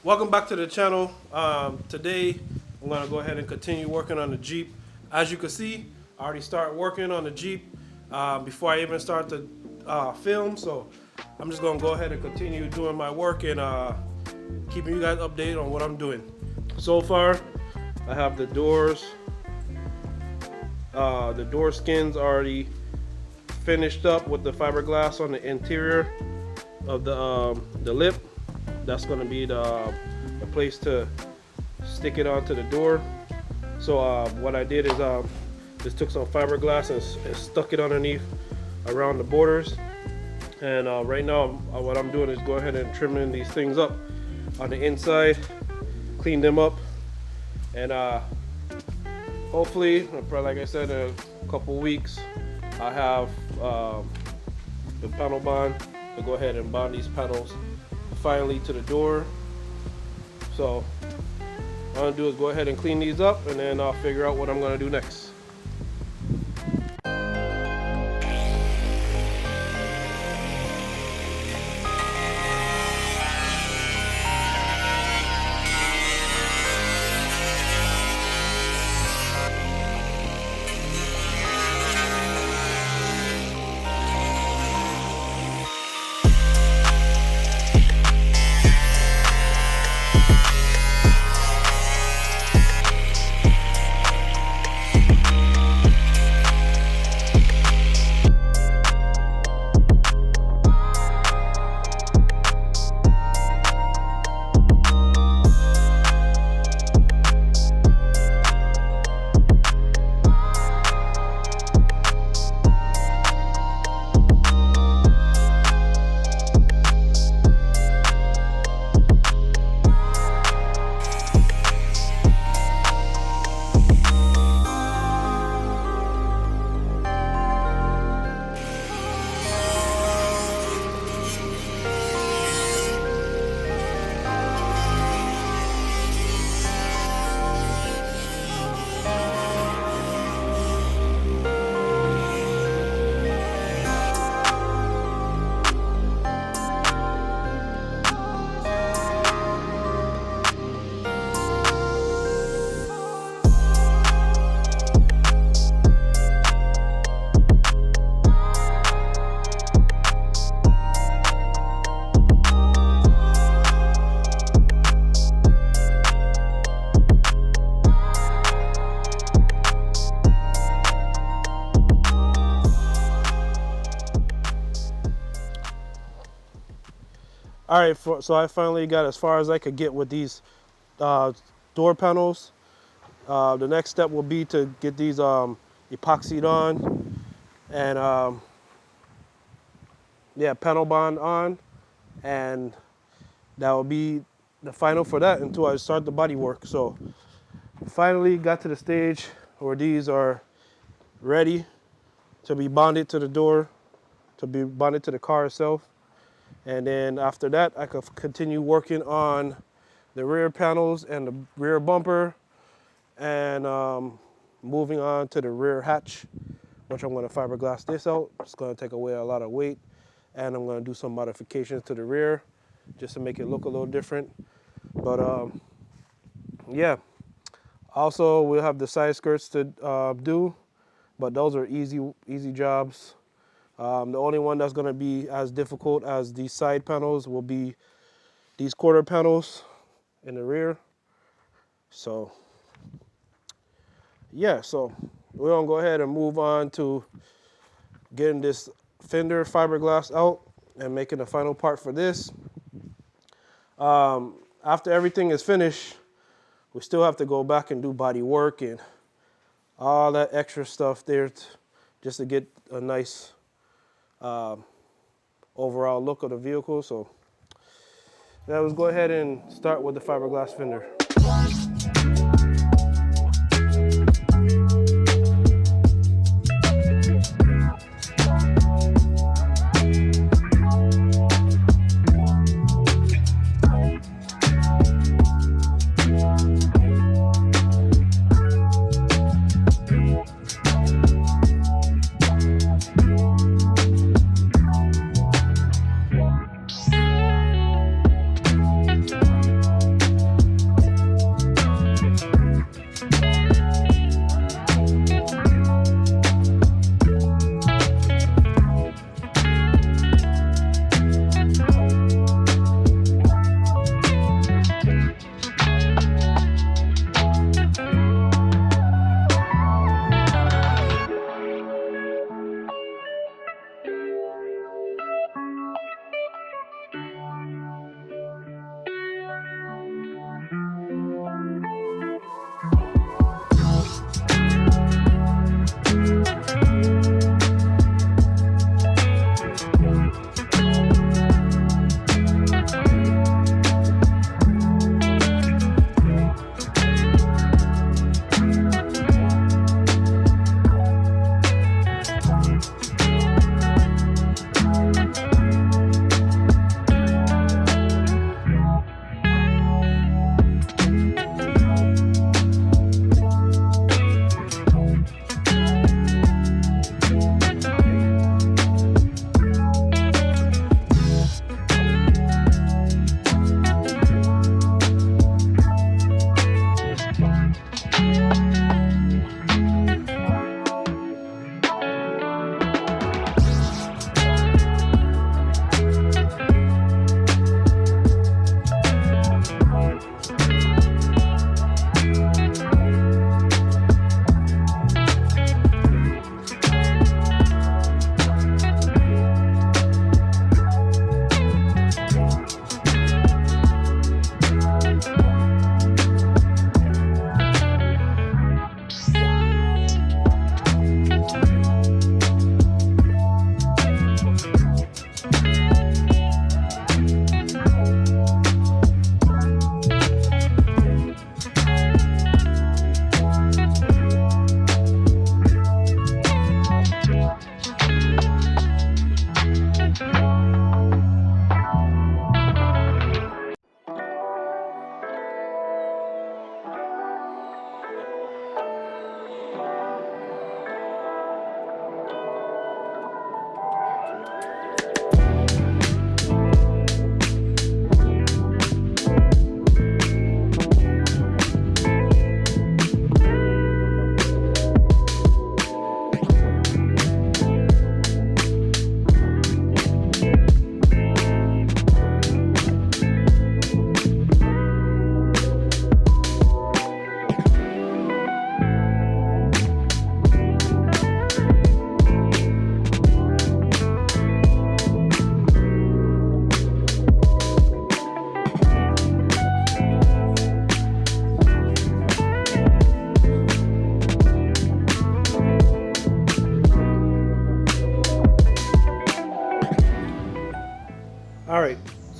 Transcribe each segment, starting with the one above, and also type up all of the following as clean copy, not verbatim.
Welcome back to the channel. Today I'm gonna go ahead and continue working on the Jeep. As you can see, I already started working on the Jeep before I even start the film. So I'm just gonna go ahead and continue doing my work and keeping you guys updated on what I'm doing. So far, I have the doors. The door skins already finished up with the fiberglass on the interior of the lip. That's going to be the place to stick it onto the door. So what I did is just took some fiberglass and stuck it underneath around the borders. And right now what I'm doing is go ahead and trimming these things up on the inside, clean them up, and hopefully, like I said, in a couple weeks I have the panel bond to go ahead and bond these panels finally to the door. So what I'm gonna do is go ahead and clean these up, and then I'll figure out what I'm gonna do next. All right, so I finally got as far as I could get with these door panels. The next step will be to get these epoxied on and yeah, panel bond on, and that will be the final for that until I start the body work. So finally got to the stage where these are ready to be bonded to the door, to be bonded to the car itself. And then after that, I could continue working on the rear panels and the rear bumper, and moving on to the rear hatch, which I'm going to fiberglass this out. It's going to take away a lot of weight, and I'm going to do some modifications to the rear just to make it look a little different. But yeah, also we'll have the side skirts to do, but those are easy jobs. The only one that's going to be as difficult as these side panels will be these quarter panels in the rear. So yeah, so we're going to go ahead and move on to getting this Fender fiberglass out and making the final part for this. After everything is finished, we still have to go back and do body work and all that extra stuff there just to get a nice overall look of the vehicle. So now let's go ahead and start with the fiberglass fender.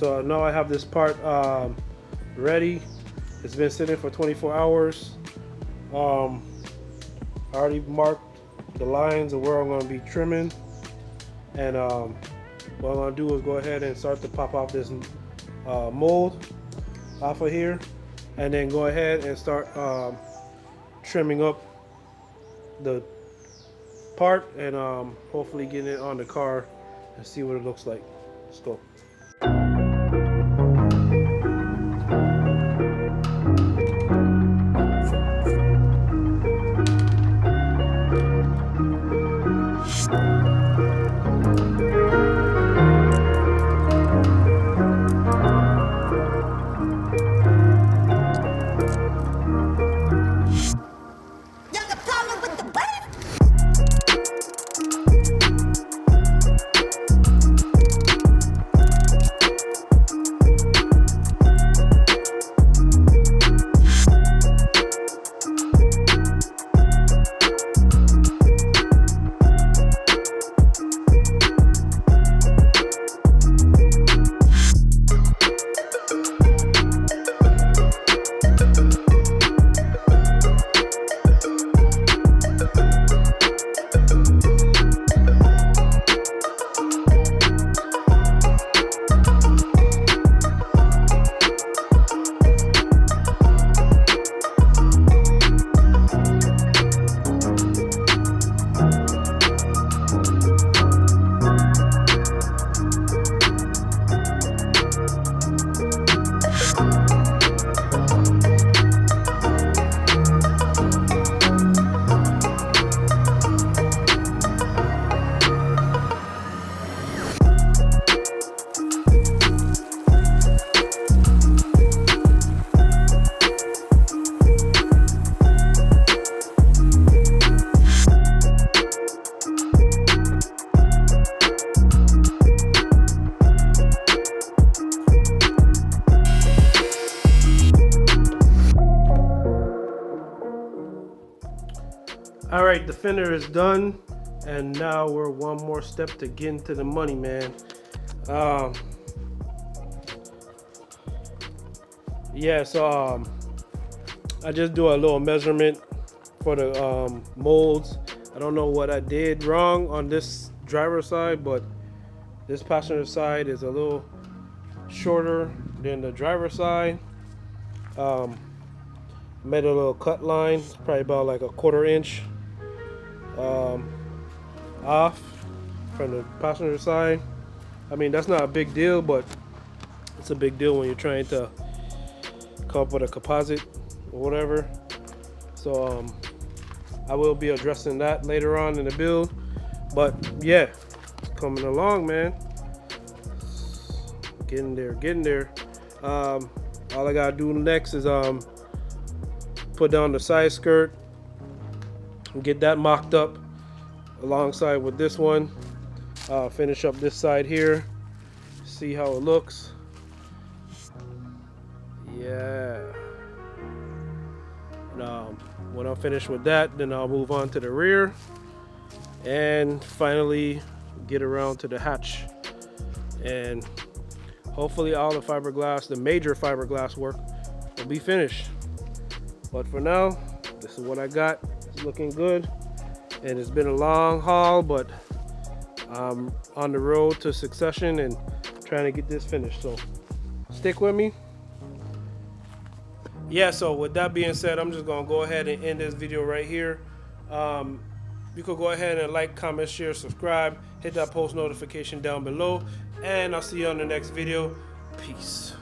So now I have this part ready. It's been sitting for 24 hours. I already marked the lines of where I'm going to be trimming, and what I'm going to do is go ahead and start to pop off this mold off of here, and then go ahead and start trimming up the part, and hopefully getting it on the car and see what it looks like. Let's go. All right, the fender is done, and now we're one more step to get into the money, man. Yeah, so I just do a little measurement for the molds. I don't know what I did wrong on this driver's side, but this passenger side is a little shorter than the driver's side. Made a little cut line, probably about like a 1/4 inch off from the passenger side. I mean, that's not a big deal, but it's a big deal when you're trying to come up with a composite or whatever. So I will be addressing that later on in the build. But yeah, it's coming along, man. Getting there. All I gotta do next is put down the side skirt and get that mocked up alongside with this one. Finish up this side here, see how it looks. Yeah. And when I'm finished with that, then I'll move on to the rear and finally get around to the hatch, and hopefully all the fiberglass, the major fiberglass work, will be finished. But for now, this is what I got. It's looking good, and it's been a long haul, but I'm on the road to succession and trying to get this finished, so stick with me. Yeah, so with that being said, I'm just gonna go ahead and end this video right here. You could go ahead and like, comment, share, subscribe, hit that post notification down below, and I'll see you on the next video. Peace.